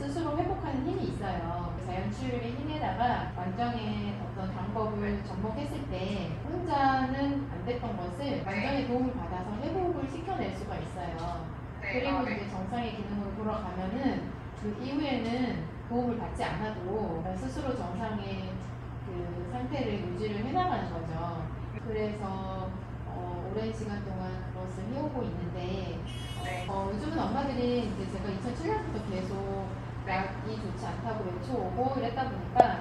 스스로 회복하는 힘이 있어요. 자연치유의 힘에다가 완정의 어떤 방법을 접목했을 때 혼자는 안 됐던 것을 완정의 도움을 받아서 회복을 시켜낼 수가 있어요. 그리고 이제 정상의 기능으로 돌아가면은 그 이후에는 도움을 받지 않아도 스스로 정상의 그 상태를 유지를 해나가는 거죠. 그래서 오랜 시간 동안 그것을 해오고 있는데 요즘은 엄마들이 이제 제가 2007년부터 계속 약이 좋지 않다고 외쳐오고 이랬다 보니까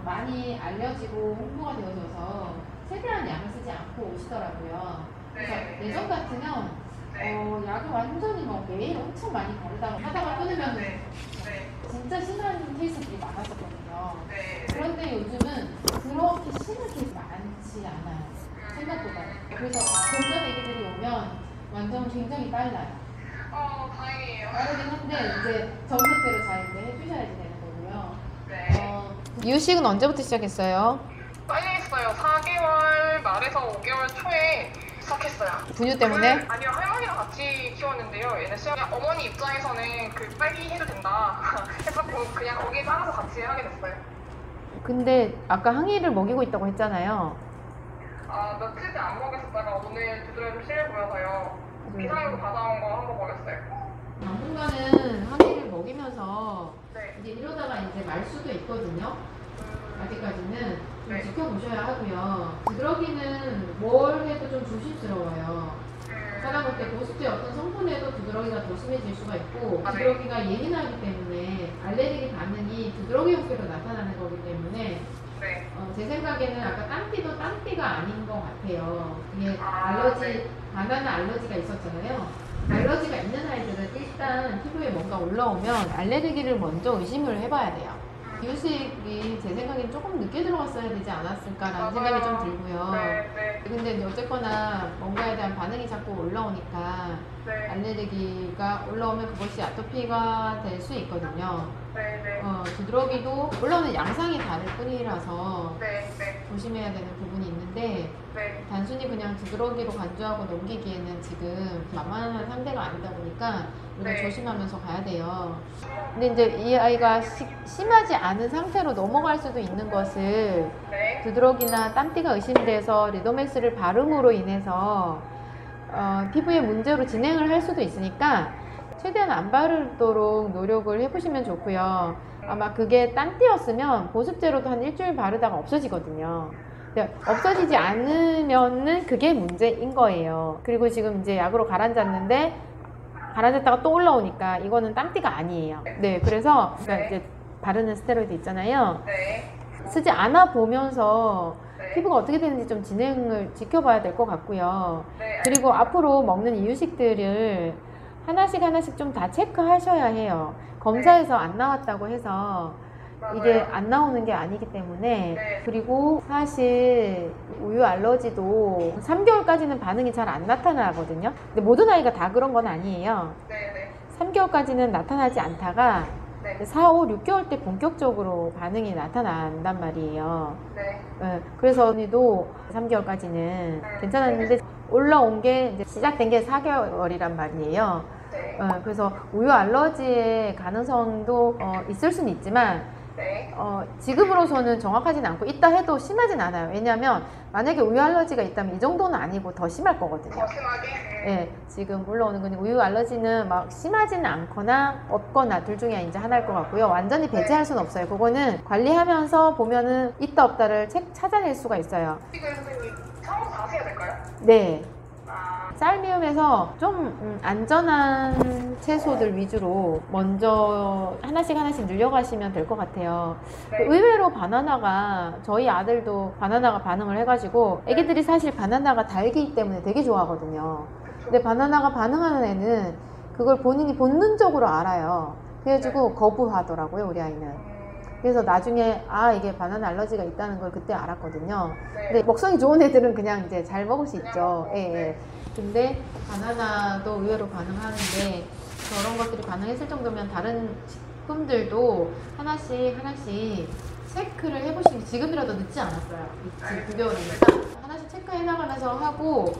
많이 알려지고 홍보가 되어져서 최대한 약을 쓰지 않고 오시더라고요. 그래서 예전 같으면 약을 완전히 뭐 매일 엄청 많이 바르다가 하다가 끊으면 진짜 심한 케이스들이 많았었거든요. 그런데 요즘은 그렇게 심한 케이스 많지 않아요. 생각보다. 그래서 골전 애기들이 오면 완전 굉장히 빨라요. 다행이에요. 빠르긴 한데 이제 정석대로 잘 이제 해주셔야지 되는 거고요. 이유식은 언제부터 시작했어요? 빨리 했어요. 4개월 말에서 5개월 초에 시작했어요. 분유 때문에? 아니요, 할머니랑 같이 키웠는데요. 얘네 그냥 어머니 입장에서는 그 빨리 해도 된다. 해서 그냥 거기에 따라서 같이 하게 됐어요. 근데 아까 항이를 먹이고 있다고 했잖아요. 며칠째 안 먹였었다가 오늘 두드려 좀 실려 보여서요. 비상으로 받아온 거 한 번 먹였어요. 당분간은 항이를 먹이면서 이제 이러다가 이제 말 수도 있거든요. 아직까지는 좀 지켜보셔야 하고요. 두드러기는 뭘 해도 좀 조심스러워요. 하다못해 보습제 어떤 성분에도 두드러기가 더 심해질 수가 있고 두드러기가 예민하기 때문에 알레르기 반응이 두드러기 형태로 나타나는 거기 때문에 제 생각에는 아까 땀띠도 땀띠가 아닌 것 같아요. 이게 알러지, 바나나 알러지가 있었잖아요. 알러지가 있는 아이들은 일단 피부에 뭔가 올라오면 알레르기를 먼저 의심을 해봐야 돼요. 이유식이 제 생각엔 조금 늦게 들어갔어야 되지 않았을까라는 생각이 좀 들고요. 근데 이제 어쨌거나 뭔가에 대한 반응이 자꾸 올라오니까 알레르기가 올라오면 그것이 아토피가 될 수 있거든요. 두드러기도 올라오는 양상이 다를 뿐이라서 조심해야 되는 부분이 있는데 단순히 그냥 두드러기로 간주하고 넘기기에는 지금 만만한 상태가 아니다 보니까 우리가 조심하면서 가야 돼요. 근데 이제 이 아이가 심하지 않은 상태로 넘어갈 수도 있는 것을 두드러기나 땀띠가 의심돼서 리도맥스를 바름으로 인해서 피부에 문제로 진행을 할 수도 있으니까 최대한 안 바르도록 노력을 해보시면 좋고요. 아마 그게 딴띠였으면 보습제로도 한 일주일 바르다가 없어지거든요. 없어지지 않으면은 그게 문제인 거예요. 그리고 지금 이제 약으로 가라앉았는데 가라앉았다가 또 올라오니까 이거는 땀띠가 아니에요. 네, 그래서 그러니까 이제 바르는 스테로이드 있잖아요. 쓰지 않아 보면서 피부가 어떻게 되는지 좀 진행을 지켜봐야 될 것 같고요. 그리고 앞으로 먹는 이유식들을 하나씩 좀 다 체크하셔야 해요. 검사에서 안 나왔다고 해서 이게 안 나오는 게 아니기 때문에. 그리고 사실 우유 알러지도 3개월까지는 반응이 잘 안 나타나거든요. 근데 모든 아이가 다 그런 건 아니에요. 3개월까지는 나타나지 않다가 4, 5, 6개월 때 본격적으로 반응이 나타난단 말이에요. 그래서 언니도 3개월까지는 괜찮았는데 올라온 게 이제 시작된 게 4개월이란 말이에요. 그래서 우유 알러지의 가능성도 있을 수는 있지만 지금으로서는 정확하진 않고 있다 해도 심하진 않아요. 왜냐하면 만약에 우유 알러지가 있다면 이 정도는 아니고 더 심할 거거든요. 더 심하게? 네, 지금 올라오는 건 우유 알러지는 막 심하지는 않거나 없거나 둘 중에 이제 하나일 것 같고요. 완전히 배제할 수는 없어요. 그거는 관리하면서 보면은 있다 없다를 찾아낼 수가 있어요. 지금 선생님 처음 다시 해야 될까요? 네. 쌀미움에서 좀 안전한 채소들 위주로 먼저 하나씩 늘려가시면 될 것 같아요. 의외로 바나나가 저희 아들도 바나나가 반응을 해가지고 애기들이 사실 바나나가 달기 때문에 되게 좋아하거든요. 근데 바나나가 반응하는 애는 그걸 본인이 본능적으로 알아요. 그래가지고 거부하더라고요, 우리 아이는. 그래서 나중에 이게 바나나 알러지가 있다는 걸 그때 알았거든요. 근데 먹성이 좋은 애들은 그냥 이제 잘 먹을 수 있죠. 근데 바나나도 의외로 반응하는데 저런 것들이 반응했을 정도면 다른 식품들도 하나씩 체크를 해보시는 게 지금이라도 늦지 않았어요. 지금 9개월이니까 하나씩 체크해 나가면서 하고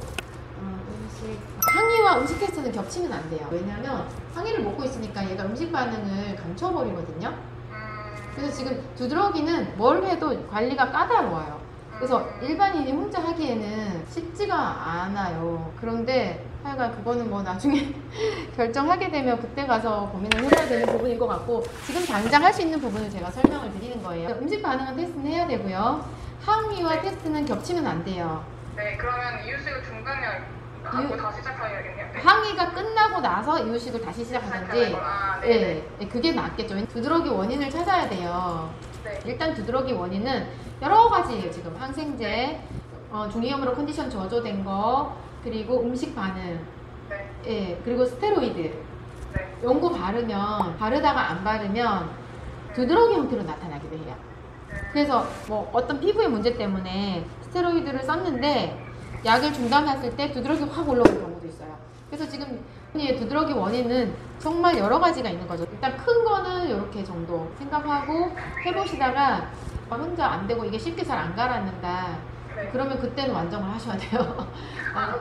항이와 음식 테스트는 겹치면 안 돼요. 왜냐면 항의를 먹고 있으니까 얘가 음식 반응을 감춰버리거든요. 그래서 지금 두드러기는 뭘 해도 관리가 까다로워요. 그래서 일반인이 혼자 하기에는 쉽지가 않아요. 그런데 하여간 그거는 뭐 나중에 결정하게 되면 그때 가서 고민을 해봐야 되는 부분인 것 같고, 지금 당장 할 수 있는 부분을 제가 설명을 드리는 거예요. 음식 반응은 테스트는 해야 되고요. 항의와 테스트는 겹치면 안 돼요. 네, 그러면 이유식을 중단하고 다시 시작해야겠네요. 네. 항의가 끝나고 나서 이유식을 다시 시작하든지, 네. 네, 그게 낫겠죠. 두드러기 원인을 찾아야 돼요. 네. 일단 두드러기 원인은 여러 가지예요. 지금 항생제, 중이염으로 컨디션 저조된 거, 그리고 음식 반응, 네. 예, 그리고 스테로이드. 네. 연고 바르다가 안 바르면 두드러기 형태로 나타나기도 해요. 그래서 뭐 어떤 피부의 문제 때문에 스테로이드를 썼는데 약을 중단했을 때 두드러기 확 올라오는 경우도 있어요. 그래서 지금 이 두드러기 원인은 정말 여러 가지가 있는 거죠. 일단 큰 거는 이렇게 정도 생각하고 해보시다가 혼자 안 되고 이게 쉽게 잘 안 가라앉는다. 네. 그러면 그때는 완정을 하셔야 돼요. 하고